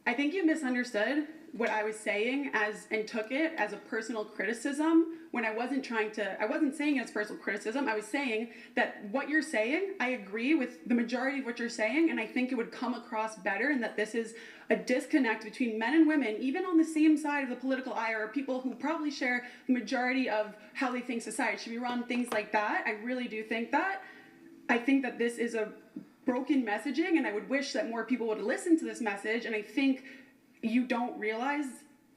I think you misunderstood what I was saying and took it as a personal criticism when I wasn't saying it as personal criticism. I was saying that what you're saying, I agree with the majority of what you're saying, and I think it would come across better, and that this is a disconnect between men and women, even on the same side of the political aisle, or people who probably share the majority of how they think society should be run, things like that. I really do think that. I think that this is a broken messaging, and I would wish that more people would listen to this message, and I think you don't realize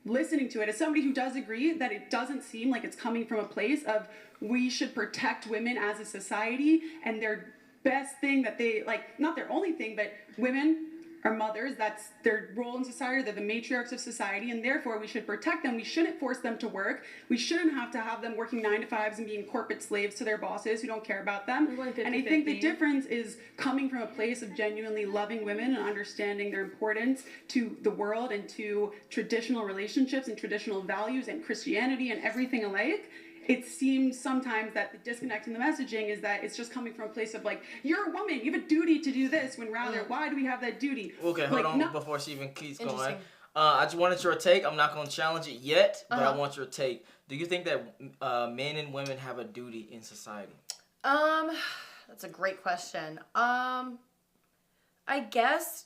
listening to it, as somebody who does agree, that it doesn't seem like it's coming from a place of we should protect women as a society, and their best thing that they, like, not their only thing, but women are mothers, that's their role in society, they're the matriarchs of society, and therefore we should protect them. We shouldn't force them to work. We shouldn't have to have them working 9 to 5s and being corporate slaves to their bosses who don't care about them. And I think the difference is coming from a place of genuinely loving women and understanding their importance to the world and to traditional relationships and traditional values and Christianity and everything alike. It seems sometimes that the disconnect in the messaging is that it's just coming from a place of like, you're a woman, you have a duty to do this, when rather, why do we have that duty? Okay, hold on before she even keeps going. I just wanted your take. I'm not going to challenge it yet, but I want your take. Do you think that men and women have a duty in society? That's a great question. I guess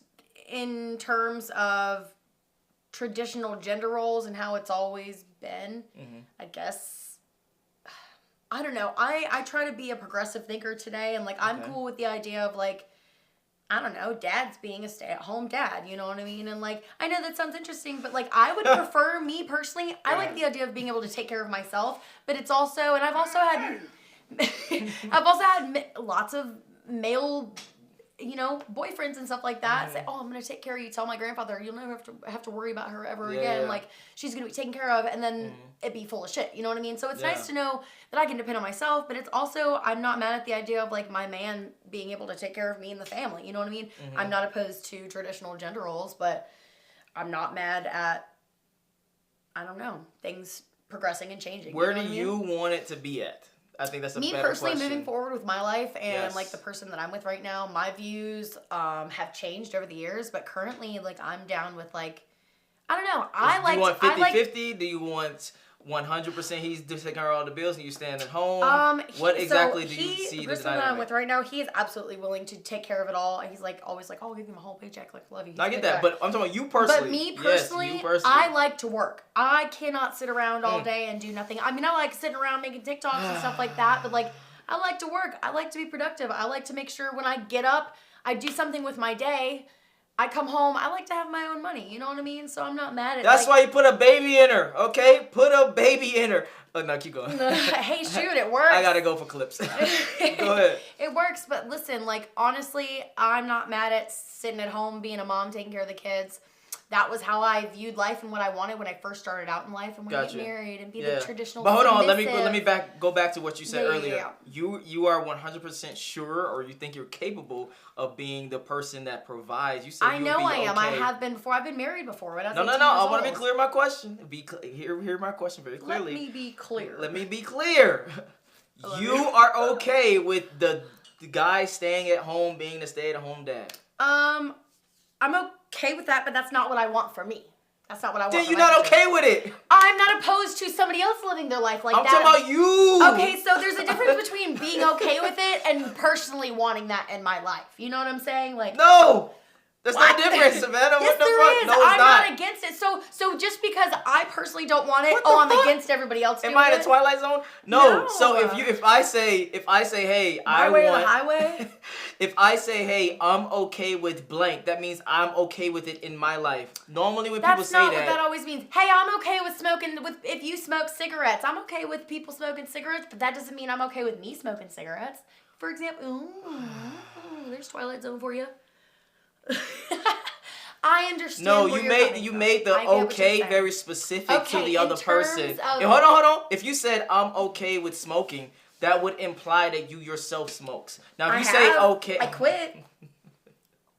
in terms of traditional gender roles and how it's always been, I guess, I don't know. I try to be a progressive thinker today, and, like, I'm cool with the idea of, like, I don't know, dad's being a stay-at-home dad, you know what I mean? And, like, I know that sounds interesting, but, like, I would prefer, me personally, I like the idea of being able to take care of myself, but it's also, and I've also had lots of male, you know, boyfriends and stuff like that say, oh, I'm going to take care of you. Tell my grandfather, you'll never have to worry about her ever again. Like, she's going to be taken care of, and then it be full of shit. You know what I mean? So it's nice to know that I can depend on myself, but it's also, I'm not mad at the idea of, like, my man being able to take care of me and the family. You know what I mean? I'm not opposed to traditional gender roles, but I'm not mad at, I don't know, things progressing and changing. Where do you want it to be at? I think that's a better question. Me personally, moving forward with my life and like the person that I'm with right now, my views have changed over the years, but currently, like, I'm down with, like, I don't know. Do you want 50-50? Do you want 100% he's taking care of all the bills and you staying at home? What exactly do you see? The person that I'm with right now, he is absolutely willing to take care of it all. He's like always like, oh, I'll give him a whole paycheck. Like, love you. I get that, but I'm talking about you personally. But me personally, I like to work. I cannot sit around all day and do nothing. I mean, I like sitting around making TikToks and stuff like that, but, like, I like to work. I like to be productive. I like to make sure when I get up, I do something with my day. I come home, I like to have my own money, you know what I mean? So I'm not mad at it. That's why you put a baby in her, okay? Put a baby in her. Oh, no, keep going. Hey, shoot, it works. I gotta go for clips. Go ahead. It works, but listen, like, honestly, I'm not mad at sitting at home, being a mom, taking care of the kids. That was how I viewed life and what I wanted when I first started out in life, and when I get married and be the traditional. But hold on, let me go back to what you said earlier. Yeah. You are 100% sure, or you think you're capable of being the person that provides. You said I know I am. I have been before. I've been married before. When I was no. I want to be clear. My question. Hear my question very clearly. Let me be clear. Let me be clear. You are okay with the guy staying at home being the stay-at-home dad? I'm okay with that, but that's not what I want for me. That's not what I want. Then you're not okay with it. I'm not opposed to somebody else living their life like that. I'm talking about you. Okay, so there's a difference between being okay with it and personally wanting that in my life. You know what I'm saying? Like, no. There's no difference, Savannah. Yes, there is. No, I'm not against it. So just because I personally don't want it, I'm against everybody else doing it. Am I in a Twilight Zone? No. So if I say, hey, I want the highway. If I say, hey, I'm okay with blank, that means I'm okay with it in my life. Normally when people say that, that's not what that always means. Hey, I'm okay with smoking if you smoke cigarettes. I'm okay with people smoking cigarettes, but that doesn't mean I'm okay with me smoking cigarettes. For example, there's Twilight Zone for you. I understand. No, you made the okay very specific to the other person. Hold on. If you said I'm okay with smoking, that would imply that you yourself smokes. Now if you say okay, I quit.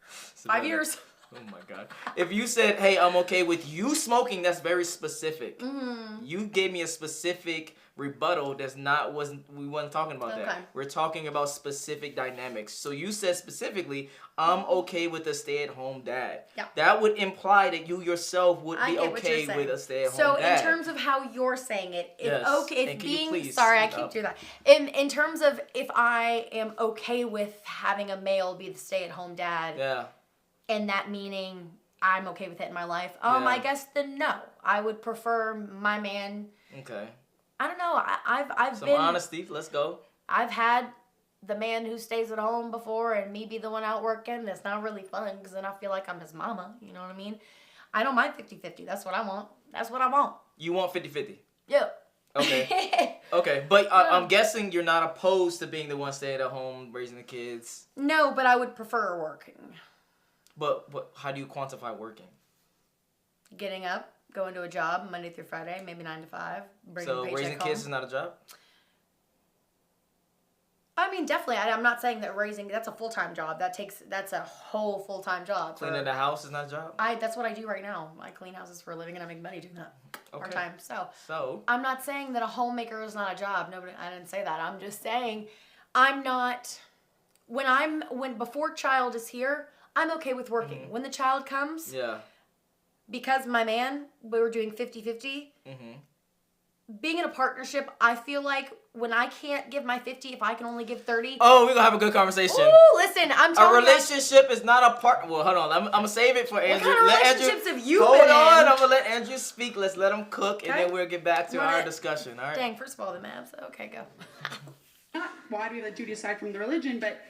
5 years. Oh my God. If you said, hey, I'm okay with you smoking, that's very specific. Mm-hmm. You gave me a specific rebuttal we wasn't talking about Okay. that. We're talking about specific dynamics. So you said specifically, I'm okay with a stay-at-home dad. Yeah. That would imply that you yourself would be get what you're okay saying. with a stay-at-home so dad. in terms of how you're saying it, if Yes. okay, And if can you being please sorry, I speak keep up? doing that. In terms of if I am okay with having a male be the stay-at-home dad, Yeah. and that meaning I'm okay with it in my life, Yeah. I guess then no, I would prefer my man. Okay. I don't know. I've Some been honesty. Let's go. I've had the man who stays at home before and me be the one out working. It's not really fun because then I feel like I'm his mama. You know what I mean? I don't mind 50-50. That's what I want. That's what I want. You want 50-50? Yeah. Okay. Okay. But I'm guessing you're not opposed to being the one staying at home, raising the kids. No, but I would prefer working. But how do you quantify working? Getting up, going to a job Monday through Friday, maybe 9 to 5. Bringing So a paycheck raising home. kids is not a job? I mean, definitely. I'm not saying that that's a full-time job. That's a whole full-time job. Cleaning the house is not a job? That's what I do right now. I clean houses for a living and I make money doing that part-time. So I'm not saying that a homemaker is not a job. I didn't say that. I'm just saying I'm not when before child is here, I'm okay with working. Mm-hmm. When the child comes, Yeah. because my man, we were doing 50-50. Mm-hmm. Being in a partnership, I feel like when I can't give my 50, if I can only give 30. Oh, we're going to have a good conversation. Ooh, listen, I'm telling you. A relationship is not a part. Well, hold on. I'm going to save it for Andrew. What kind of relationships have you been in? Hold on. I'm going to let Andrew speak. Let's let him cook, and Okay. then we'll get back to our discussion. All right? Dang, first of all, the Mavs. Okay, go. Not why do you have that duty aside from the religion, but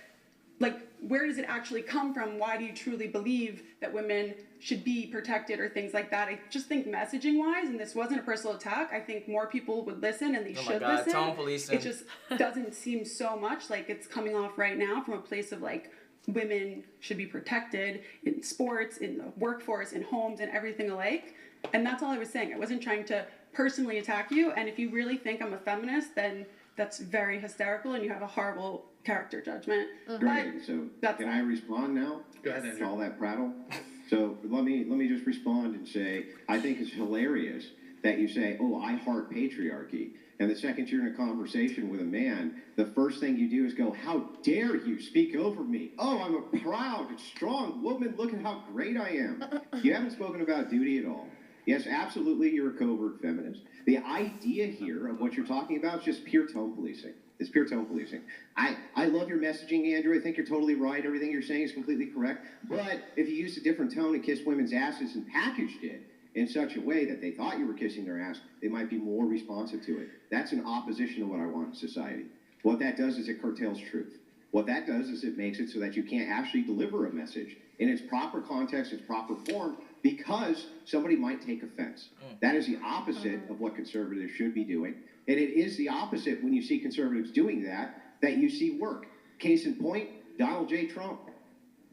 like where does it actually come from? Why do you truly believe that women should be protected or things like that? I just think messaging wise, and this wasn't a personal attack, I think more people would listen and they should listen. Tone policing. It just doesn't seem so much like it's coming off right now from a place of like women should be protected in sports, in the workforce, in homes, and everything alike. And that's all I was saying. I wasn't trying to personally attack you. And if you really think I'm a feminist, then that's very hysterical and you have a horrible character judgment. Great. So can I respond now? Go ahead, Andrew. To all that prattle? So let me just respond and say, I think it's hilarious that you say, oh, I heart patriarchy. And the second you're in a conversation with a man, the first thing you do is go, how dare you speak over me? Oh, I'm a proud and strong woman. Look at how great I am. You haven't spoken about duty at all. Yes, absolutely, you're a covert feminist. The idea here of what you're talking about is just pure tone policing. It's pure tone policing. I love your messaging, Andrew. I think you're totally right. Everything you're saying is completely correct. But if you used a different tone and kissed women's asses and packaged it in such a way that they thought you were kissing their ass, they might be more responsive to it. That's in opposition to what I want in society. What that does is it curtails truth. What that does is it makes it so that you can't actually deliver a message in its proper context, its proper form, because somebody might take offense. That is the opposite of what conservatives should be doing. And it is the opposite when you see conservatives doing that you see work. Case in point, Donald J. Trump.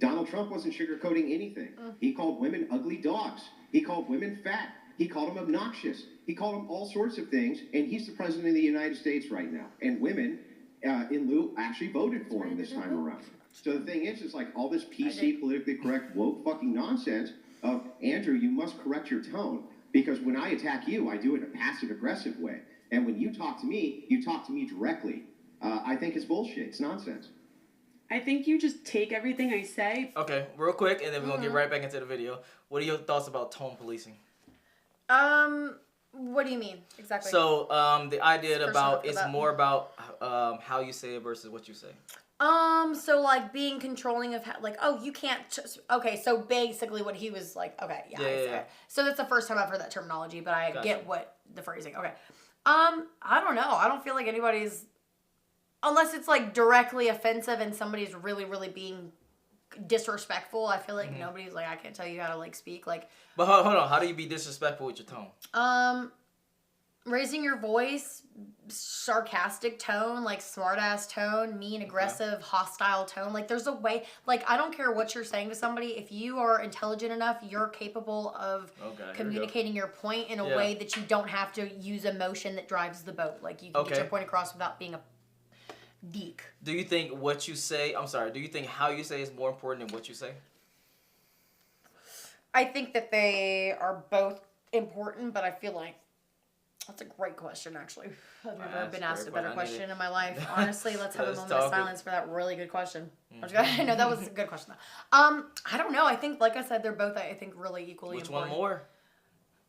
Donald Trump wasn't sugarcoating anything. He called women ugly dogs. He called women fat. He called them obnoxious. He called them all sorts of things. And he's the president of the United States right now. And women, in lieu, actually voted for him this time around. So the thing is like all this PC, politically correct, woke fucking nonsense of, Andrew, you must correct your tone. Because when I attack you, I do it in a passive-aggressive way. And when you talk to me directly. I think it's bullshit. It's nonsense. I think you just take everything I say. Okay, real quick, and then we're going to get right back into the video. What are your thoughts about tone policing? What do you mean exactly? So, the idea about it's more about how you say it versus what you say. So like being controlling of how, like, oh, you can't. Okay, so basically what he was like. Okay, yeah. Yeah. So that's the first time I've heard that terminology, but I Gotcha. get what the phrasing. Okay. I don't know. I don't feel like anybody's, unless it's like directly offensive and somebody's really, really being disrespectful. I feel like nobody's like, I can't tell you how to like speak like. But hold on, how do you be disrespectful with your tone? Raising your voice, sarcastic tone, like smart ass tone, mean, aggressive, hostile tone. Like there's a way, like I don't care what you're saying to somebody. If you are intelligent enough, you're capable of communicating your point in a way that you don't have to use emotion that drives the boat. Like you can get your point across without being a geek. Do you think what you say, do you think how you say is more important than what you say? I think that they are both important, but I feel like that's a great question, actually. I've never been asked a better question in my life. Honestly, let's have a moment of silence for that really good question. I know that was a good question, though. I don't know. I think, like I said, they're both, I think, really equally important. Which one more?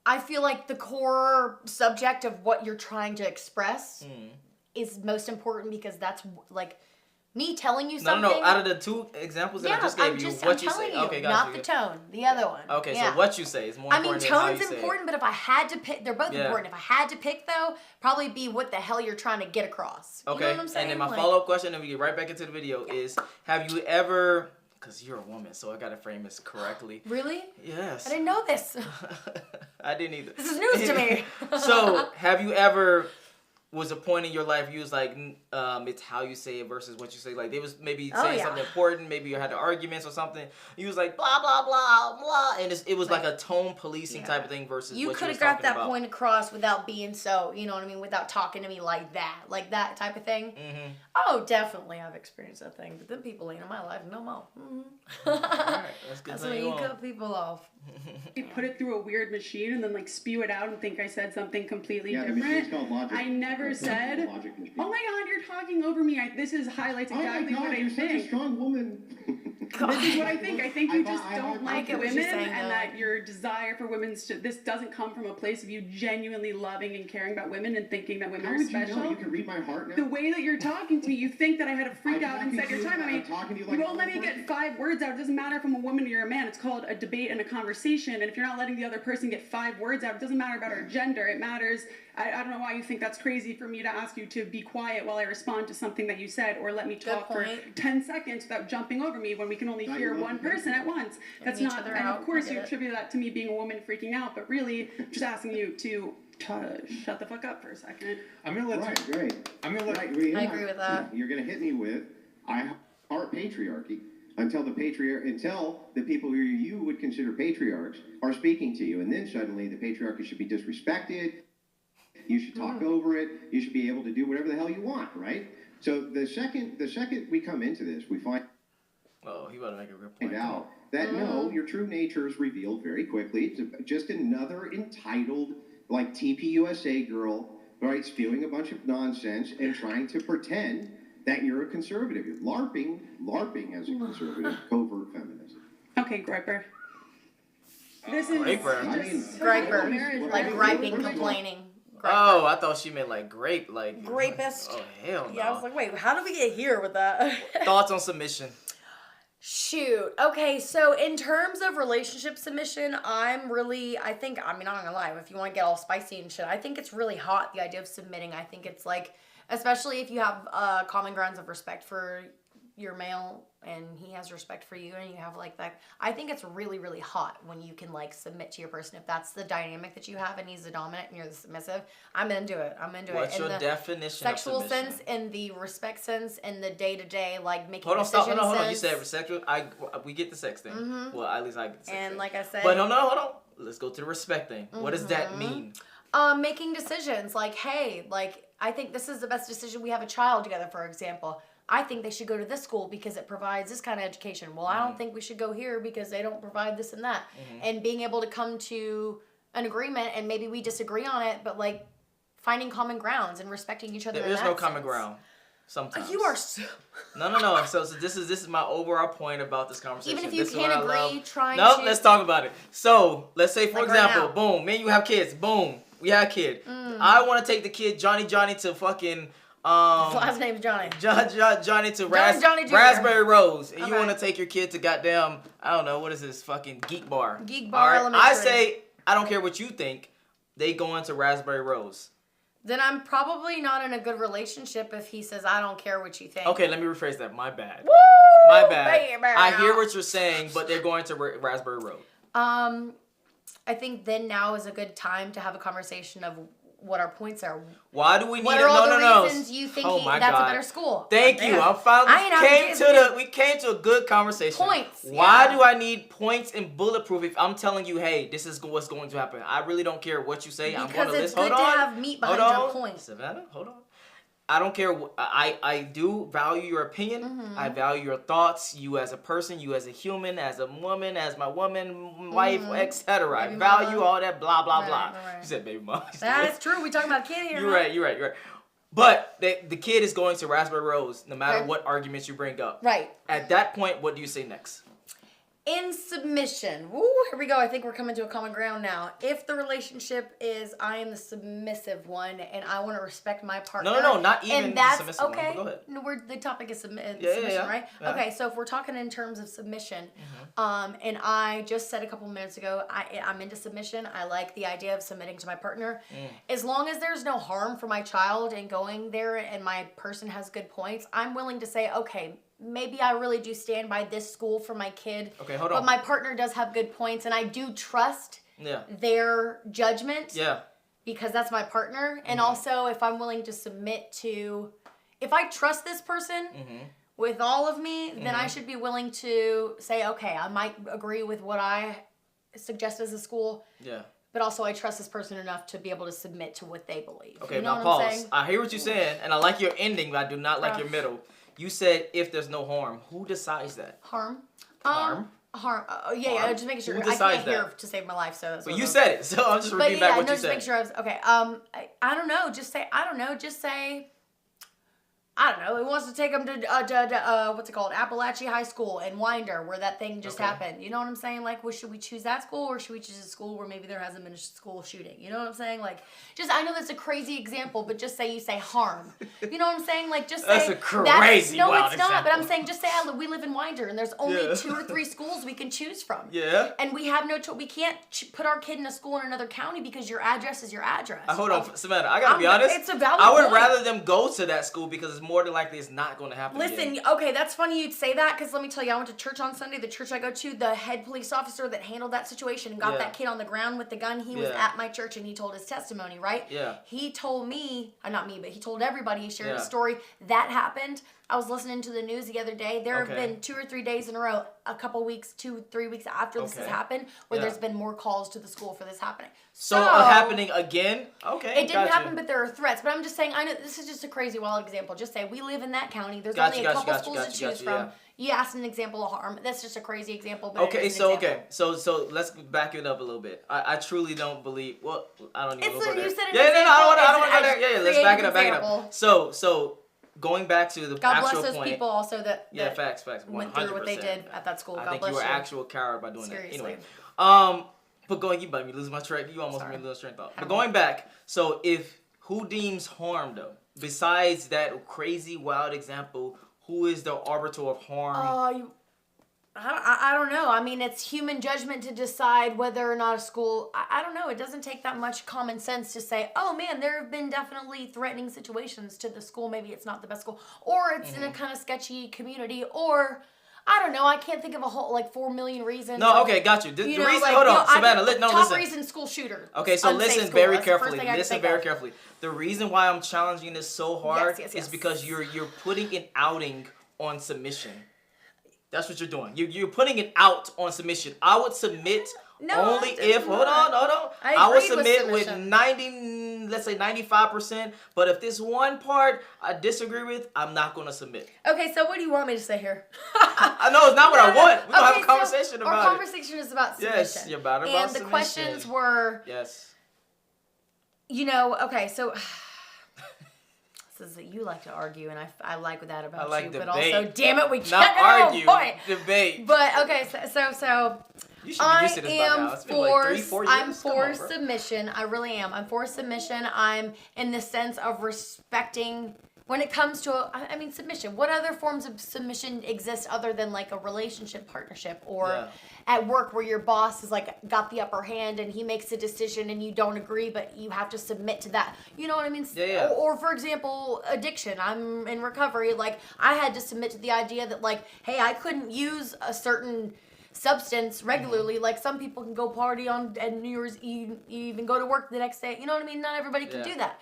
I feel like the core subject of what you're trying to express is most important because that's, like, me telling you something. No. Out of the two examples that I just gave you, what you say? Okay, got not the tone. The other one. Okay, so what you say is more important than how you say it. Tone's important, but if I had to pick, they're both important. If I had to pick, though, probably be what the hell you're trying to get across. Okay, you know what I'm saying? And then my follow-up question, and we get right back into the video, is have you ever... Because you're a woman, so I got to frame this correctly. Really? Yes. I didn't know this. I didn't either. This is news to me. So, have you ever... was a point in your life you was like, it's how you say it versus what you say. Like, they was maybe saying something important. Maybe you had arguments or something. You was like, blah, blah, blah, blah. And it was like a tone policing type of thing versus you what could you have was got that about. point across without being so, you know what I mean, without talking to me like that type of thing. Mm-hmm. Oh, definitely I've experienced that thing. But then people ain't in my life no more. All right, that's when you cut people off. You put it through a weird machine and then like spew it out and think I said something completely different. The machine's called logic. I never said, oh my God, you're talking over me. This highlights exactly what I you're think. Such a strong woman. This is what I think. I think you just don't like women saying, and that your desire for this doesn't come from a place of you genuinely loving and caring about women and thinking that women How are would special. You know? You can read my heart now. The way that you're talking to me, you think that I had a freak out and said your time. I mean, you won't let me get 5 words out. It doesn't matter if I'm a woman or you're a man. It's called a debate and a conversation. And if you're not letting the other person get 5 words out, it doesn't matter about our gender. It matters. I don't know why you think that's crazy for me to ask you to be quiet while I respond to something that you said, or let me talk for 10 seconds without jumping over me when we can only hear one person at once. That's not, and of course you attribute that to me being a woman freaking out, but really just asking you to shut the fuck up for a second. I'm gonna let you. Great. I'm gonna let. I agree with that. You're gonna hit me with, I heart patriarchy until the people who you would consider patriarchs are speaking to you, and then suddenly the patriarchy should be disrespected. You should talk over it. You should be able to do whatever the hell you want, right? So the second we come into this, we find he about to make a good point. out that no, your true nature is revealed very quickly. It's just another entitled, like TPUSA girl, right, spewing a bunch of nonsense and trying to pretend that you're a conservative. You're LARPing as a conservative, covert feminism. Okay, Griper. This is Griper, like griping, complaining. Grape. Oh, I thought she meant like grape, like rapist. Oh hell no. Yeah, I was like, wait, how did we get here with that? Thoughts on submission? Shoot. Okay, so in terms of relationship submission, I'm not gonna lie, if you want to get all spicy and shit, I think it's really hot, the idea of submitting. I think it's like, especially if you have common grounds of respect for your male and he has respect for you and you have like that. I think it's really, really hot when you can like submit to your person. If that's the dynamic that you have and he's the dominant and you're the submissive, I'm into it. What's your definition sexual of submission? sense and the respect sense and the day-to-day, like making hold decisions. Hold on. You said sexual. We get the sex thing. Mm-hmm. Well, at least I get the sex thing. And like I said. But hold on. Let's go to the respect thing. Mm-hmm. What does that mean? Making decisions like, hey, like I think this is the best decision. We have a child together, for example. I think they should go to this school because it provides this kind of education. Well, I don't think we should go here because they don't provide this and that. Mm-hmm. And being able to come to an agreement and maybe we disagree on it, but like finding common grounds and respecting each other. There is no common ground. Sometimes. You are so... No. So this is my overall point about this conversation. Even if you can't agree, let's talk about it. So let's say, for example, boom, me and you have kids. Boom, we have a kid. I want to take the kid Johnny to fucking... his last name's Johnny. Johnny to Raspberry Rose. And you want to take your kid to goddamn, I don't know, what is this, fucking Geek Bar. Elementary. I say, I don't care what you think, they go into Raspberry Rose. Then I'm probably not in a good relationship if he says, I don't care what you think. Okay, let me rephrase that. My bad. Woo! My bad. Baby. I hear what you're saying, but they're going to Raspberry Road. I think then now is a good time to have a conversation of what our points are. Why do we need what are all the reasons you think that's a better school? Thank you. We came to a good conversation. Points. Why do I need points and bulletproof if I'm telling you, hey, this is what's going to happen? I really don't care what you say. Because I'm going to listen. Hold on. Because it's good to have meat behind your points. Savannah, hold on. I don't care. I do value your opinion. Mm-hmm. I value your thoughts. You as a person, you as a human, as a woman, as my woman, wife, etc. I value all that blah blah blah. Right. You said baby mom. That is true. We talking about a kid here. You're right. But the kid is going to Raspberry Rose no matter what arguments you bring up. Right. At that point, what do you say next? In submission. Woo, here we go. I think we're coming to a common ground now. If the relationship is I am the submissive one and I want to respect my partner. No, not even and that's, the submissive one. Go ahead. No, the topic is submission, Yeah. right? Yeah. Okay, so if we're talking in terms of submission, and I just said a couple minutes ago, I'm into submission. I like the idea of submitting to my partner. As long as there's no harm for my child in going there and my person has good points, I'm willing to say, okay, maybe I really do stand by this school for my kid. Okay, hold on. But my partner does have good points, and I do trust their judgment. Yeah. Because that's my partner. And also, if I'm willing to submit to... If I trust this person with all of me, then I should be willing to say, okay, I might agree with what I suggest as a school. Yeah. But also, I trust this person enough to be able to submit to what they believe. Okay, you know now what I'm pause. saying? I hear what you're saying, and I like your ending, but I do not like your middle. You said if there's no harm. Who decides that? Harm. Harm? Harm. Yeah, just making sure. Who I decides can't hear that? to save my life, so. But you said it, so I'm just repeating back what you just said. make sure I was okay. I don't know. Just say I don't know. Just say. I don't know. He wants to take him to what's it called? Appalachia High School in Winder, where that thing just happened. You know what I'm saying? Like, well, should we choose that school or should we choose a school where maybe there hasn't been a school shooting? You know what I'm saying? Like, just I know that's a crazy example, but just say you say harm. You know what I'm saying? Like, just say That's a crazy no, wild it's not. example. But I'm saying just say we live in Winder and there's only 2 or 3 schools we can choose from. Yeah. And we have no choice. We can't put our kid in a school in another county because your address is your address. Hold on, Samantha. I gotta be honest. It's a valid I would point. rather them go to that school because it's more than likely it's not going to happen. Listen, again. okay, that's funny you'd say that because let me tell you, I went to church on Sunday. The church I go to, the head police officer that handled that situation and got that kid on the ground with the gun, he was at my church and he told his testimony, right? Yeah. He told me, not me, but he told everybody, he shared a story. That happened. I was listening to the news the other day. There have been 2 or 3 days in a row, a couple weeks, 2, 3 weeks after this has happened, where there's been more calls to the school for this happening. So happening again? Okay. It didn't happen, but there are threats. But I'm just saying, I know this is just a crazy wild example. Just say we live in that county. There's only a couple schools to choose from. Yeah. You asked an example of harm. That's just a crazy example. But So let's back it up a little bit. I truly don't believe. Well, I don't even. You said an example. I don't want to go there. Yeah, let's back it up. So going back to the God actual bless those point. people also that facts. went through what they did at that school. I God think bless you were you. actual coward by doing Seriously. that. Anyway, but going, you made me lose my track. You almost made me lose train of thought. But going back, so who deems harm though? Besides that crazy wild example, who is the arbiter of harm? I don't know. I mean, it's human judgment to decide whether or not a school... I don't know. It doesn't take that much common sense to say, oh, man, there have been definitely threatening situations to the school. Maybe it's not the best school. Or it's in a kind of sketchy community. Or, I don't know. I can't think of a whole, 4 million reasons. No, okay, got you. The reason... Hold on, Savannah, listen. Top reason, school shooter. Okay, so listen school. very That's the carefully. first thing I Listen can very think of. carefully. The reason why I'm challenging this so hard Yes. is because you're putting an outing on submission. That's what you're doing. You're putting it out on submission. I would submit only if... Hold on. I would submit with 90, let's say 95%. But if this one part I disagree with, I'm not going to submit. Okay, so what do you want me to say here? I know it's not what I want. We're going to have a conversation about it. Our conversation is about submission. Yes, you're about and submission. And the questions were... Yes. Okay, so... You like to argue, and I like that about you. Debate. But also, damn it, we can't not argue. Point. Debate. But okay, so you should be used to this by now. It's been like 3-4 years. I'm for submission. I really am. I'm for submission. I'm in the sense of respecting. When it comes to, submission. What other forms of submission exist other than a relationship partnership or at work where your boss is got the upper hand and he makes a decision and you don't agree, but you have to submit to that. You know what I mean? Yeah. Or for example, addiction. I'm in recovery. I had to submit to the idea that hey, I couldn't use a certain substance regularly. Some people can go party on New Year's Eve, even go to work the next day. You know what I mean? Not everybody can do that.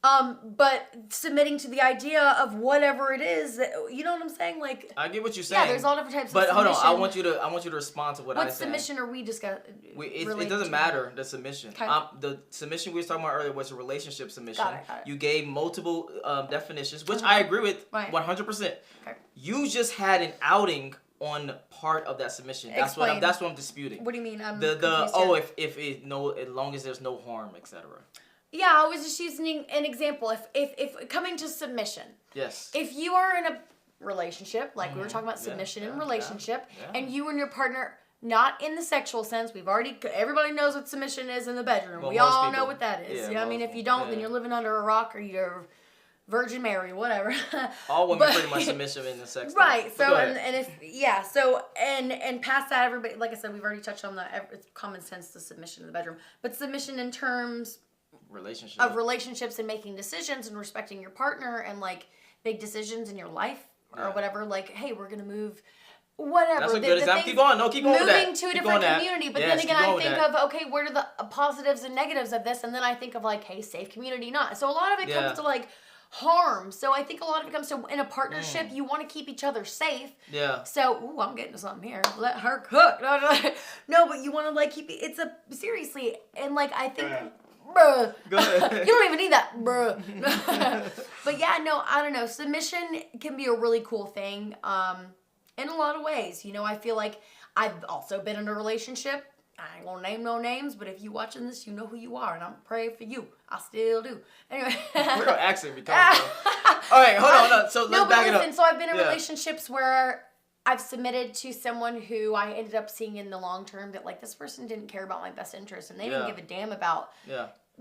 But submitting to the idea of whatever it is that, you know what I'm saying? Like, I get what you're saying. Yeah, there's all different types but of hold submission. on, I want you to respond to what I said. What submission are we discussing? It doesn't matter, the submission. Okay. The submission we were talking about earlier was a relationship submission. Got it. You gave multiple definitions, which I agree with Right. 100%. Okay. You just had an outing on part of that submission. That's what I'm disputing. What do you mean? I'm the confused oh here. as long as there's no harm, etc. Yeah, I was just using an example. If coming to submission. Yes. If you are in a relationship, like we were talking about submission in relationship, and you and your partner, not in the sexual sense, everybody knows what submission is in the bedroom. Well, we all people. know what that is. Yeah, You know what I mean? If you don't, then you're living under a rock or you're Virgin Mary, whatever. All women pretty much submissive in the sex. Right. But So and past that, everybody, like I said, we've already touched on it's common sense to submission in the bedroom, but submission in terms of relationships and making decisions and respecting your partner and like big decisions in your life or whatever. Like, hey, we're gonna move. Whatever. That's a good example. Keep going. No, keep going with that. Moving to a different community. But then again, I think of, okay, what are the positives and negatives of this? And then I think of like, hey, safe community, not. So a lot of it comes to like harm. So I think a lot of it comes to, in a partnership, you want to keep each other safe. Yeah. So, I'm getting to something here. Let her cook. No, but you want to like keep it, seriously. And like, I think... Bruh. Go ahead. You don't even need that, bruh. But yeah, no, I don't know. Submission can be a really cool thing in a lot of ways. You know, I feel like I've also been in a relationship. I ain't gonna name no names, but if you watching this, you know who you are, and I'm praying for you. I still do. Anyway. Where do accent be coming from? All right, hold on. So let's back it up. So I've been in relationships where I've submitted to someone who I ended up seeing in the long term that like this person didn't care about my best interest and they didn't give a damn about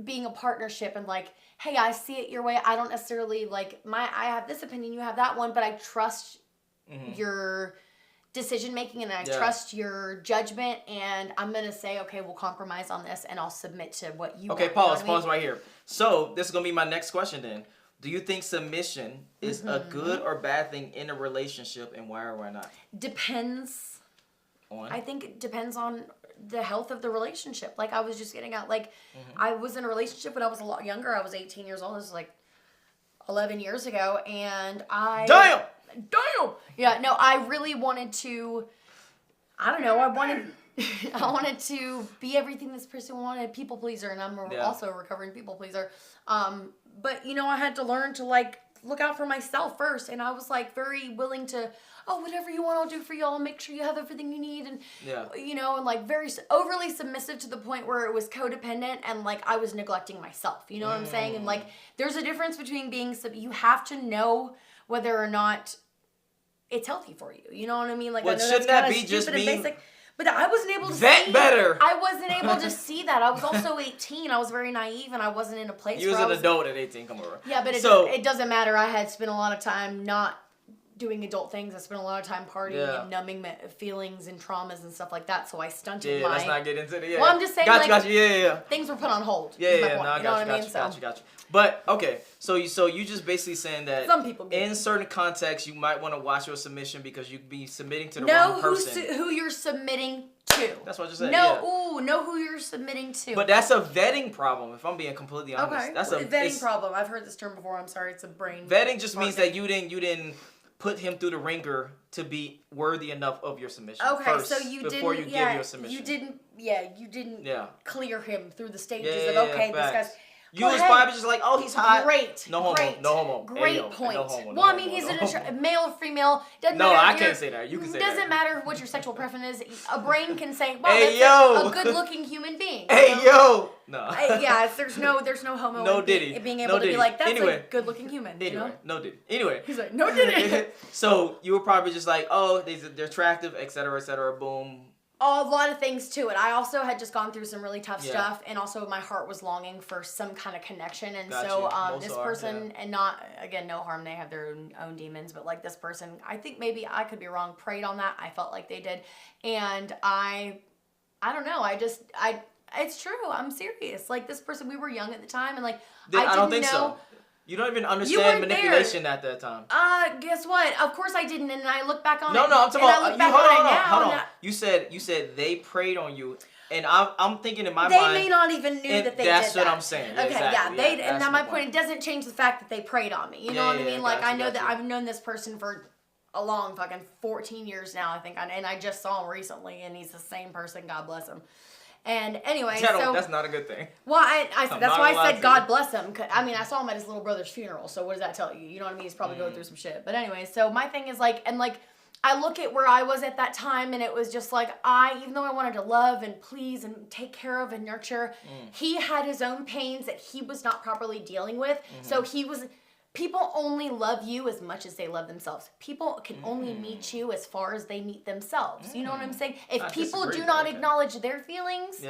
being a partnership and like, hey, I see it your way. I don't necessarily like I have this opinion, you have that one, but I trust your decision making and I trust your judgment and I'm gonna say, okay, we'll compromise on this and I'll submit to what you want. Pause right here. So this is gonna be my next question then. Do you think submission is a good or bad thing in a relationship, and why or why not? Depends. On? I think it depends on the health of the relationship. Like I was just getting out, like I was in a relationship when I was a lot younger. I was 18 years old. This was like 11 years ago, and Damn! Yeah, no, I really wanted to. I don't know. I wanted to be everything this person wanted. People pleaser, and I'm also a recovering people pleaser. But you know, I had to learn to like look out for myself first, and I was like very willing to, whatever you want, I'll do for you. I'll make sure you have everything you need, and you know, and like very overly submissive to the point where it was codependent, and like I was neglecting myself. You know what I'm saying? And like, there's a difference between being you have to know whether or not it's healthy for you. You know what I mean? Like, I know shouldn't that's that kind be of just stupid and mean basic. But I wasn't able to that see better. I wasn't able to see that. I was also 18. I was very naive, and I wasn't in a place you where was an adult at 18. Come over. Yeah, but it doesn't matter. I had spent a lot of time not doing adult things. I spent a lot of time partying and numbing my feelings and traumas and stuff like that. So I stunted my... let's not get into it. Yeah. Well, I'm just saying, got you. Yeah. Things were put on hold. Yeah. No, I got you. But okay, so you just basically saying that some people in certain contexts you might want to watch your submission because you be submitting to the wrong person. Know who you're submitting to. That's what I just said. Know who you're submitting to. But that's a vetting problem. If I'm being completely honest, okay, that's a vetting problem. I've heard this term before. I'm sorry, it's a brain. Vetting just means that you didn't put him through the ringer to be worthy enough of your submission. Okay, first, so you before didn't. You give your submission. You didn't clear him through the stages of this guy's. You was probably just like, he's hot. Great. No homo. Great point. No homo, well, I mean, he's male or female. Doesn't matter. I can't say that. You can say that. Doesn't matter what your sexual preference is. A brain can say, wow, that's a good-looking human being. No. There's no homo. No diddy. Being able to be like, that's a good-looking human. No diddy. Anyway. He's like, no diddy. So you were probably just like, they're attractive, etc., boom. A lot of things to it. I also had just gone through some really tough stuff, and also my heart was longing for some kind of connection. And this person, and not, again, no harm, they have their own demons, but like this person, I think maybe I could be wrong, prayed on that. I felt like they did. And I don't know. It's true. I'm serious. Like this person, we were young at the time, and like, I don't think so. You don't even understand manipulation at that time. Guess what? Of course I didn't, and I look back on it. No, I'm talking about hold on. You said they preyed on you. And I'm thinking in my they mind. They may not even knew that they did that. That's what I'm saying. Okay, exactly. yeah. And now my point, it doesn't change the fact that they preyed on me. You know what I mean? Like, I know that I've known this person for a long fucking 14 years now, I think. And I just saw him recently, and he's the same person. God bless him. And anyway, that's not a good thing. Well, that's why I said God bless him. I mean, I saw him at his little brother's funeral, so what does that tell you? You know what I mean? He's probably going through some shit. But anyway, so my thing is like, I look at where I was at that time, and it was just like, even though I wanted to love and please and take care of and nurture, he had his own pains that he was not properly dealing with. So people only love you as much as they love themselves. People can only meet you as far as they meet themselves. You know what I'm saying? If people do not acknowledge their feelings,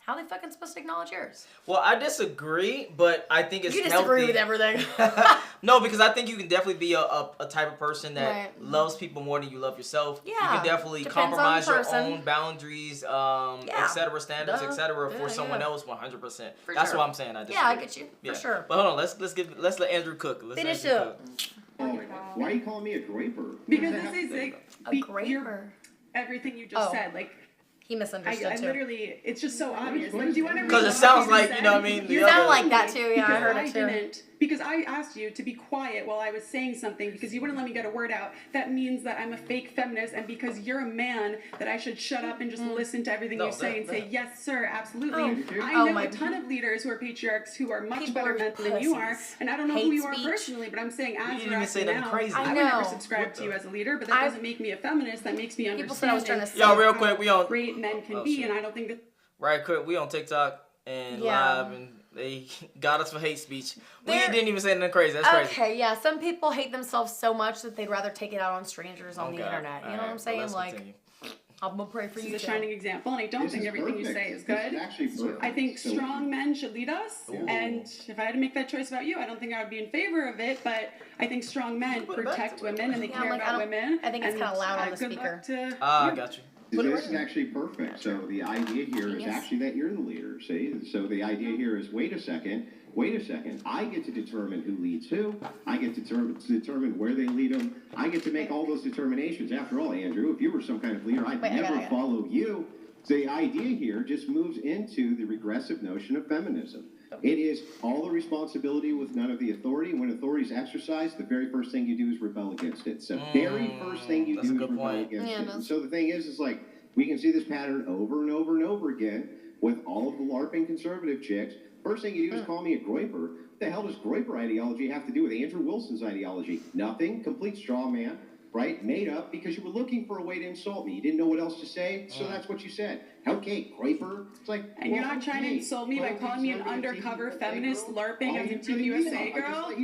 how are they fucking supposed to acknowledge yours? Well, I disagree, but I think it's healthy. You disagree with everything. No, because I think you can definitely be a type of person that loves people more than you love yourself. Yeah. You can definitely compromise your own boundaries, etc., standards, etc., for someone else 100%. That's what I'm saying. I disagree. Yeah, I get you. For sure. But hold on, let's let Andrew cook. Finish up. Why are you calling me a graper? Because this is like a graper. Everything you just said, like. He misunderstood I too. Literally, it's just so obvious. Like, do you want to? Because it sounds like, you know what I mean? You sound like that too. Yeah, I heard it too. Didn't, because I asked you to be quiet while I was saying something because you wouldn't let me get a word out. That means that I'm a fake feminist, and because you're a man, that I should shut up and just listen to everything you say and say, yes, sir, absolutely. I know a ton of leaders who are patriarchs who are much better men than you are, and I don't know who you are personally, but I'm saying as you're acting now, I would never subscribe to you as a leader, but that doesn't make me a feminist. That makes me understand y'all real quick, we on great men can be, and I don't think that. Right, quick, we on TikTok and live, and they got us for hate speech. We didn't even say anything crazy. That's crazy. Okay, yeah. Some people hate themselves so much that they'd rather take it out on strangers on the internet. You know what I'm saying? Well, like, continue. I'm gonna pray for you. He's a shining example, and I don't think everything you say is good. I think strong men should lead us, and if I had to make that choice about you, I don't think I would be in favor of it. But I think strong men protect women and they care about women. I think it's kind of loud on the speaker. I got you. This is actually perfect. So the idea here is actually that you're the leader, see? So the idea here is, wait a second, I get to determine who leads who. I get to determine where they lead them. I get to make all those determinations. After all, Andrew, if you were some kind of leader, I'd never follow you. So the idea here just moves into the regressive notion of feminism. It is all the responsibility with none of the authority. When authority is exercised, the very first thing you do is rebel against it. So very first thing you do is rebel against it. And so the thing is like, we can see this pattern over and over and over again with all of the LARPing conservative chicks. First thing you do is call me a groiper. What the hell does groiper ideology have to do with Andrew Wilson's ideology? Nothing. Complete straw man, right? Made up because you were looking for a way to insult me. You didn't know what else to say, so that's what you said. Okay, groiper. It's like, and you're not trying to insult me by calling me an undercover feminist LARPing as a Team USA girl?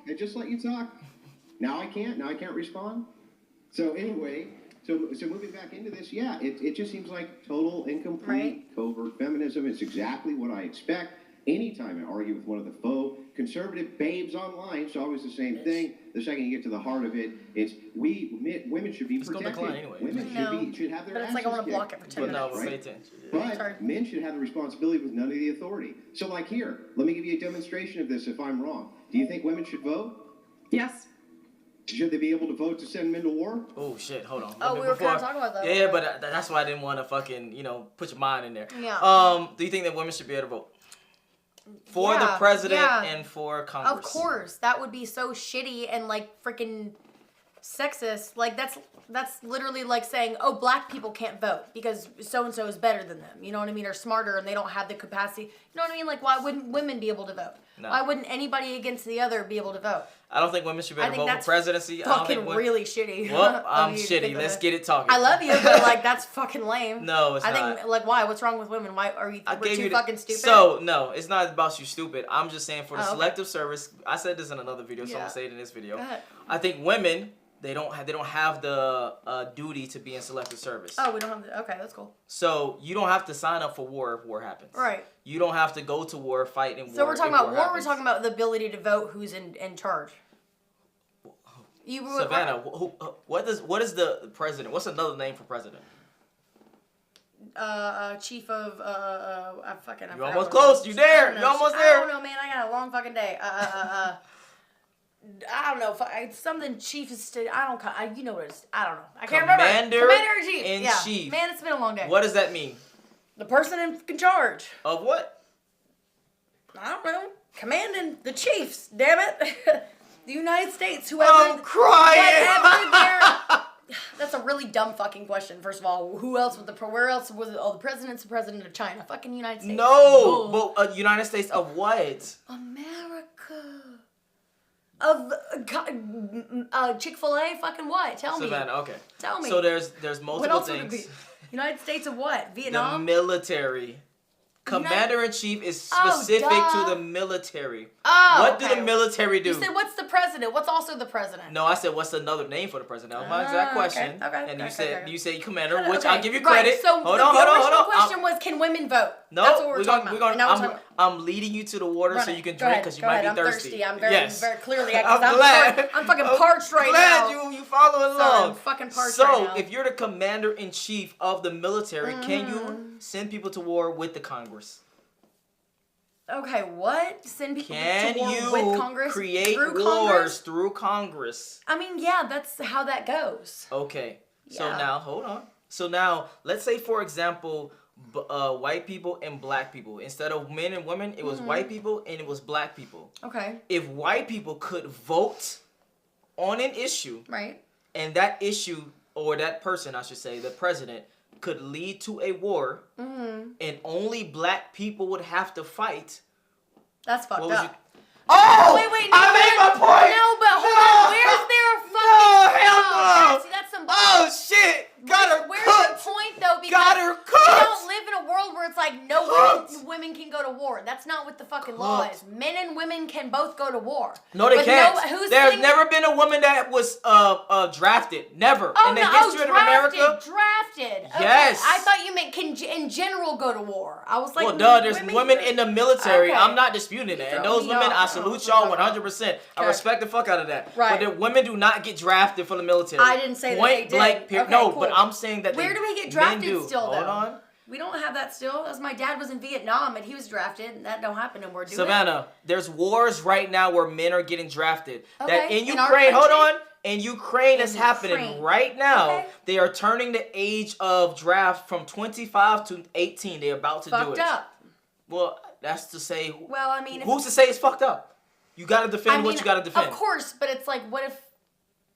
I just let you talk. Now I can't respond. So anyway, so moving back into this, it just seems like total incomplete covert feminism. It's exactly what I expect. Anytime I argue with one of the faux conservative babes online, it's always the same thing. The second you get to the heart of it, it's women should be protected. Anyway. Women should have their But it's like I want to block it for 10 minutes. But men should have the responsibility with none of the authority. So like here, let me give you a demonstration of this if I'm wrong. Do you think women should vote? Yes. Should they be able to vote to send men to war? Oh shit! Hold on. We were kind of talking about that. Yeah, but that's why I didn't want to fucking put your mind in there. Yeah. Do you think that women should be able to vote for the president and for Congress? Of course, that would be so shitty and like freaking sexist. Like that's literally like saying, oh, black people can't vote because so and so is better than them. You know what I mean? Or smarter and they don't have the capacity. You know what I mean? Like why wouldn't women be able to vote? No. Why wouldn't anybody against the other be able to vote? I don't think women should be able to vote for presidency. Fucking really shitty. Well, I'm shitty. Let's get it talking. I love you, but like that's fucking lame. No, it's not. I think like why? What's wrong with women? Why are we too fucking stupid? So no, it's not about you stupid. I'm just saying for the selective service. I said this in another video, so I'm gonna say it in this video. I think women. They don't have the duty to be in selective service. Oh, we don't have the... Okay, that's cool. So you don't have to sign up for war if war happens. Right. You don't have to go to war, fight in war. So we're talking about war. We're talking about the ability to vote. Who's in charge? Savannah, what is the president? What's another name for president? Chief of I fucking. You're almost close. You there? You're almost there. I don't know, man. I got a long fucking day. I don't know. Something chief is still. You know what it is. I don't know. I can't remember. Commander in chief. Yeah. Man, it's been a long day. What does that mean? The person in charge. Of what? I don't know. Commanding the chiefs, damn it. The United States, I'm crying. That's a really dumb fucking question. First of all, where else was it? Oh, the president's the president of China. Fucking United States. No, but United States of what? America. Of Chick-fil-A? Fucking what? Tell me. Savannah, okay. Tell me. So there's What multiple else would it things. be? United States of what? The Vietnam? military. Commander-in-Chief is Oh, specific duh. to the military. Oh, What do okay. the military do? You said, what's the president? What's also the president? No, I said what's another name for the president? That was my exact question. Okay, and you okay, said okay. you said commander, Okay, which I'll give you right, credit. So hold the on. original question was, can women vote? No, That's what we're talking about. And now we're talking about- I'm leading you to the water so you can drink because you Go might ahead. be I'm thirsty. I'm very, yes. very clearly. I'm glad. I'm fucking parched right now. Glad you following Sorry, along. I'm fucking parched so right now. if you're the commander-in-chief of the military, can you send people to war with the Congress? Okay, what? Send people Can to war you with Congress? create through wars Congress? through Congress? I mean, yeah, that's how that goes. Okay. So Yeah. now, hold on. So now, let's say, for example, white people and black people. Instead of men and women, it was white people and it was black people. Okay. If white people could vote on an issue, Right. and that issue, or that person, I should say, the president, could lead to a war, and only black people would have to fight. That's fucked What would up. you... Oh! Wait, no, I made my point! No, but hold on. Where's their fucking... hell no! See, that's some Oh, shit! Got her Where's cooked! the point, though? Because Got her we cooked! don't live in a world where it's like women can go to war. That's not what the fucking law is. Men and women can both go to war. No, they But can't. who's There's saying- never been a woman that was drafted. Never. In the history of America. Drafted. Okay. Yes. I thought you meant can in general go to war. I was like, Well, duh, there's women in the military. Okay. I'm not disputing that. And Throw those me women, off. I salute y'all 100%. I Okay. respect the fuck out of that. Right. But the women do not get drafted for the military. I didn't say that they did. Blank, Okay, no, cool. but I'm saying that Where they, do we get men drafted do. still, though? Hold on. We don't have that still. As my dad was in Vietnam and he was drafted, and that don't happen anymore, do it? Savannah, there's wars right now where men are getting drafted. That Okay, in in our Ukraine, hold country? on. In Ukraine, it's happening Ukraine. right now. Okay. They are turning the age of draft from 25 to 18. They're about to do Fucked it. up. Well, that's to say, Well, I mean, who's to say it's fucked up? You gotta defend what you gotta defend. Of course, but it's like, what if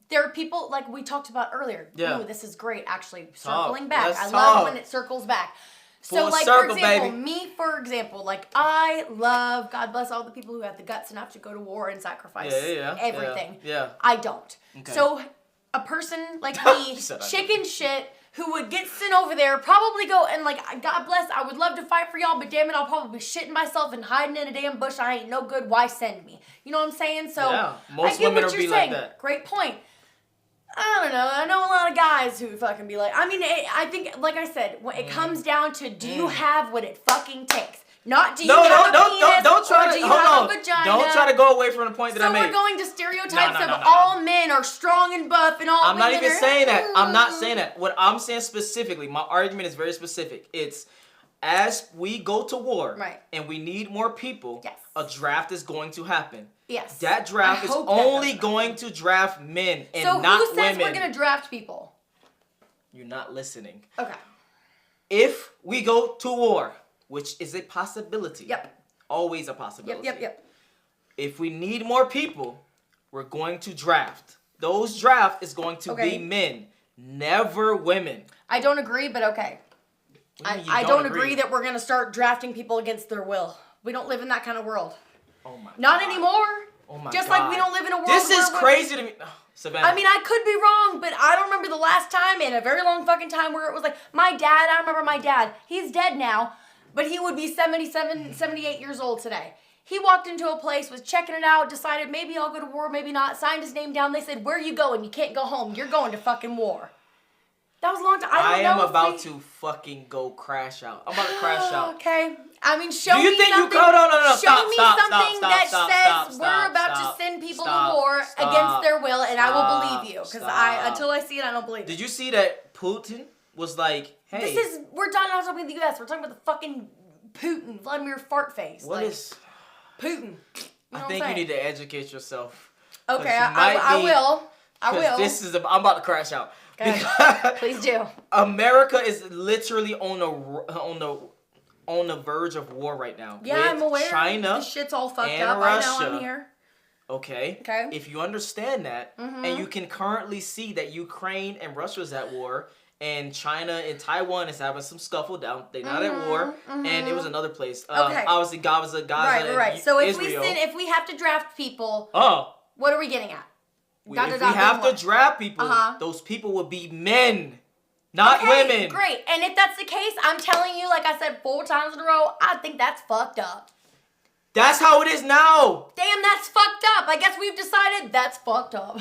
there are people like we talked about earlier? Yeah. Ooh, this is great. Actually, Talk. circling back. Let's I love talk. when it circles back. So, Full like, circle, for example, baby. me, for example, like, I love, God bless all the people who have the guts enough to go to war and sacrifice everything. Yeah. I don't. Okay. So, a person like me, She said I chicken shit, who would get sent over there, probably go and like, God bless, I would love to fight for y'all, but damn it, I'll probably be shitting myself and hiding in a damn bush. I ain't no good. Why send me? You know what I'm saying? So, Yeah, most I get women what are you're be like saying. that. Great point. I don't know. I know a lot of guys who fucking be like, I mean, I think, like I said, when it comes down to do you have what it fucking takes? Not do you have a penis don't try or to do you hold have on. a vagina? Don't try to go away from the point that So I made. we're going to stereotypes No, of no. all men are strong and buff and all I'm not women even are... saying that. I'm not saying that. What I'm saying specifically, my argument is very specific. It's as we go to war Right. and we need more people, Yes. a draft is going to happen. Yes. That draft I is hope that only doesn't going to draft men and So not who says women. we're going to draft people? You're not listening. Okay. If we go to war, which is a possibility. Yep. Always a possibility. Yep. If we need more people, we're going to draft. Those draft is going to Okay. be men, never women. I don't agree, but okay. What do you mean you I don't agree that we're going to start drafting people against their will. We don't live in that kind of world. Oh my Not God. anymore. Oh my Just God. like we don't live in a world This where is crazy to me. Oh, Savannah. I mean, I could be wrong, but I don't remember the last time in a very long fucking time where it was like, my dad, I remember my dad, he's dead now, but he would be 77, 78 years old today. He walked into a place, was checking it out, decided maybe I'll go to war, maybe not, signed his name down. They said, where are you going? You can't go home. You're going to fucking war. That was a long time. I am about to fucking go crash out. I'm about to crash out. Okay. I mean, show Do you me think something. you go? No. Show me something that says we're about to send people to war against their will, and I will believe you. Because until I see it, I don't believe it. Did you see that Putin was like, hey. We're not talking about the U.S. We're talking about the fucking Putin, Vladimir Fartface. What is? Putin? You know I think you need to educate yourself. Okay, you I will. I will. I'm about to crash out. Go ahead. Please do. America is literally on the verge of war right now. Yeah, with I'm aware. China, the shit's all fucked and up. Russia. I know. I'm here. Okay. If you understand that, and you can currently see that Ukraine and Russia is at war, and China and Taiwan is having some scuffle down. They're not at war, and it was another place. Obviously, Gaza, Right. and So if Israel. if we have to draft people, what are we getting at? If we have to draft people, those people will be men, not women. Great. And if that's the case, I'm telling you, like I said 4 times in a row, I think that's fucked up. That's how it is now. Damn, that's fucked up. I guess we've decided that's fucked up.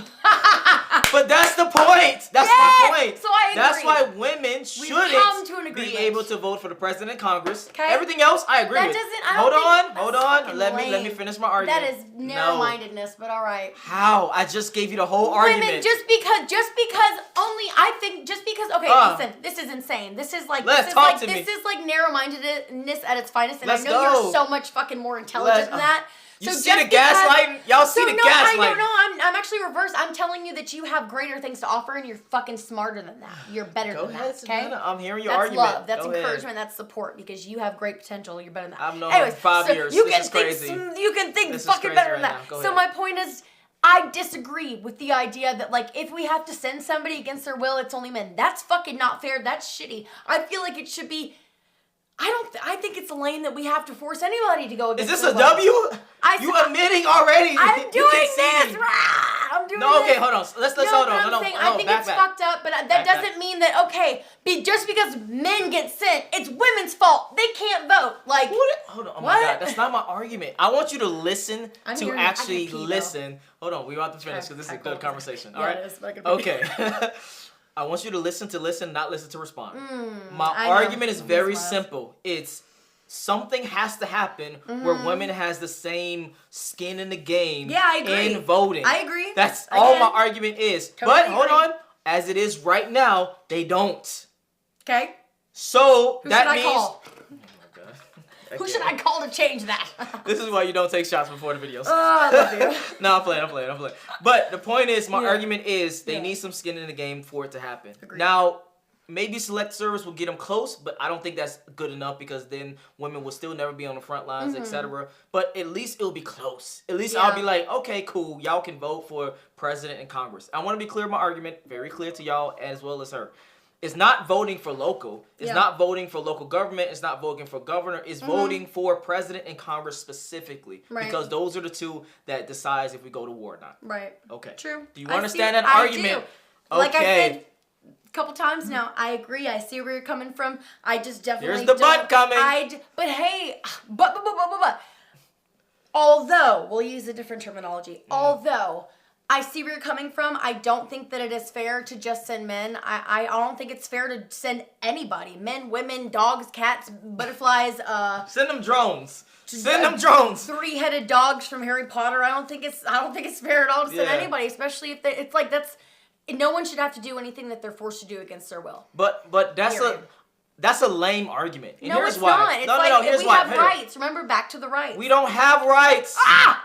But that's the point. That's my point. So I agree. That's why women shouldn't be able to vote for the president and Congress. Okay. Everything else, I agree with. Hold on. Let me finish my argument. That is narrow-mindedness, but all right. How? I just gave you the whole argument. Women, just because only I think just because. Okay, listen. This is insane. This is like this is like narrow-mindedness at its finest, and I know you're so much fucking more intelligent than that. You see the gaslighting? Y'all see the gaslighting? I don't know. I'm actually reversed. I'm telling you that you have greater things to offer, and you're fucking smarter than that. You're better than that. Okay? Savannah, I'm hearing your that's argument. Love. That's Go encouragement. ahead. That's support because you have great potential. You're better than that. I've known her 5 years. You this can is think. crazy. You can think this fucking better than right that. So my point is, I disagree with the idea that like if we have to send somebody against their will, it's only men. That's fucking not fair. That's shitty. I feel like it should be. I think it's lame that we have to force anybody to go against. Is this a W? You admitting already? I'm doing this. I'm doing this. Okay, hold on. Let's hold on. No, I think it's fucked up, but that doesn't mean that just because men get sent, it's women's fault. They can't vote. Like hold on. Oh my God, that's not my argument. I want you to listen to actually listen. Hold on, we're about to finish because this is a good conversation. All right. Okay. I want you to listen, not listen to respond. My argument is very simple. It's something has to happen where women has the same skin in the game in voting. I agree. That's all my argument is. But hold on. As it is right now, they don't. Okay. So Who that should means... I call? Who should I call to change that? This is why you don't take shots before the videos. Oh, I love you. No, I'm playing. But the point is, my argument is they need some skin in the game for it to happen. Agreed. Now, maybe select service will get them close, but I don't think that's good enough because then women will still never be on the front lines, etc. But at least it'll be close. At least I'll be like, okay, cool. Y'all can vote for president and Congress. I want to be clear my argument, very clear to y'all as well as her. It's not voting for local. It's not voting for local government. It's not voting for governor. It's voting for president and Congress specifically. Right. Because those are the two that decides if we go to war or not. Right. Okay. True. Do you understand that argument? Do. Like I said a couple times now, I agree. I see where you're coming from. I just definitely Here's the butt coming. But hey, but. Although, we'll use a different terminology. Although... I see where you're coming from. I don't think that it is fair to just send men. I don't think it's fair to send anybody. Men, women, dogs, cats, butterflies. Send them drones. Send them drones. 3-headed dogs from Harry Potter. I don't think it's fair at all to send anybody, especially if it's like that's. No one should have to do anything that they're forced to do against their will. But that's a lame argument. And no, here's it's why. not. It's like here's we why. have rights. Remember, back to the rights. We don't have rights.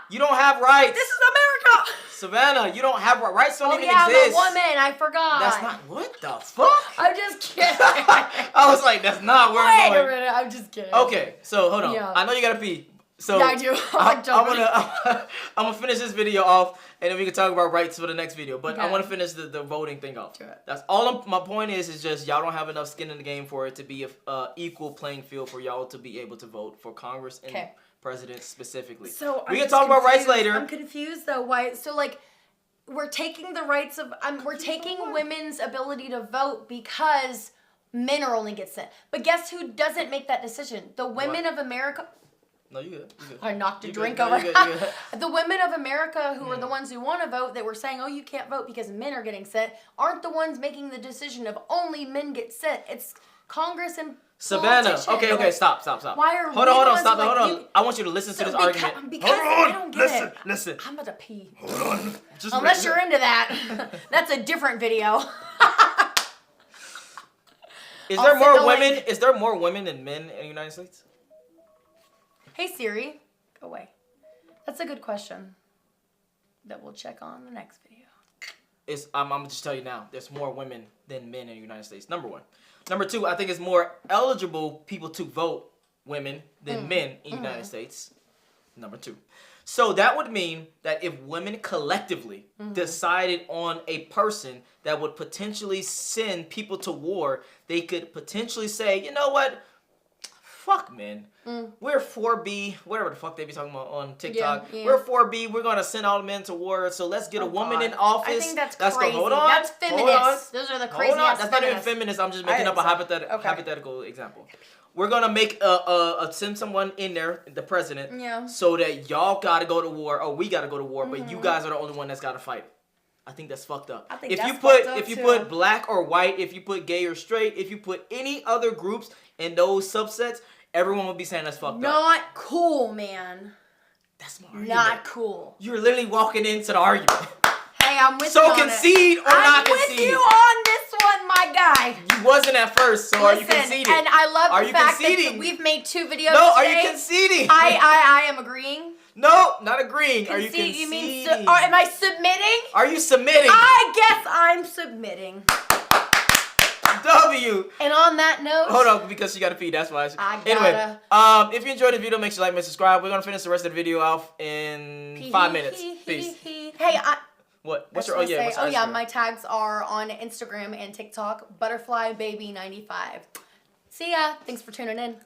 You don't have rights. This is America. Savannah, you don't have rights. Don't even exist. exist. I'm a woman. I forgot. That's not. What the fuck? I'm just kidding. I was like, that's not where I'm going. Wait a minute. I'm just kidding. Okay, so hold on. Yeah. I know you gotta pee. So yeah, I do. I'm gonna finish this video off, and then we can talk about rights for the next video. But I want to finish the voting thing off. That's all. My point is just y'all don't have enough skin in the game for it to be a equal playing field for y'all to be able to vote for Congress and president specifically. So we can talk about rights later. I'm confused though. Why? So like, we're taking the rights of we're taking women's ability to vote because men are only get sent. But guess who doesn't make that decision? The women of America. No, you good. I knocked a drink over. The women of America who are the ones who want to vote that were saying, oh, you can't vote because men are getting sent, aren't the ones making the decision of only men get sent. It's Congress and Savannah. Okay, stop. Why are hold on, stop. Hold on. I want you to listen to this argument. Because I don't get it. Listen. I'm about to pee. Hold on. Unless you're into that. That's a different video. Is there more women? Is there more women than men in the United States? Hey Siri, go away. That's a good question that we'll check on the next video. I'm gonna just tell you now, there's more women than men in the United States. Number one. Number two, I think it's more eligible people to vote women than men in the United States. Number two. So that would mean that if women collectively decided on a person that would potentially send people to war, they could potentially say, you know what? Fuck men. We're 4B, whatever the fuck they be talking about on TikTok. Yeah. We're 4B. We're going to send all the men to war. So let's get a woman in office. I think that's crazy. Hold on. That's feminist. Those are the crazy ass That's not even feminist. I'm just making up a hypothetical example. We're going to make send someone in there, the president, so that y'all got to go to war, or we got to go to war, but you guys are the only one that's got to fight. I think that's fucked up. I think if you put black or white, if you put gay or straight, if you put any other groups in those subsets, everyone would be saying that's fucked up. Not cool, man. That's my argument. Not cool. You're literally walking into the argument. Hey, I'm with you So on concede or not concede. I'm with you on this one, my guy. You wasn't at first, so are you conceding? And I love the fact that we've made 2 videos today. Are you conceding? I am agreeing. No, not agreeing. Are you conceding? You mean am I submitting? Are you submitting? I guess I'm submitting. W. And on that note, hold on, because you gotta feed. That's why. Anyway, if you enjoyed the video, make sure you like and subscribe. We're gonna finish the rest of the video off in 5 minutes. Peace. Hey, what's your my tags are on Instagram and TikTok. Butterflybaby95. See ya. Thanks for tuning in.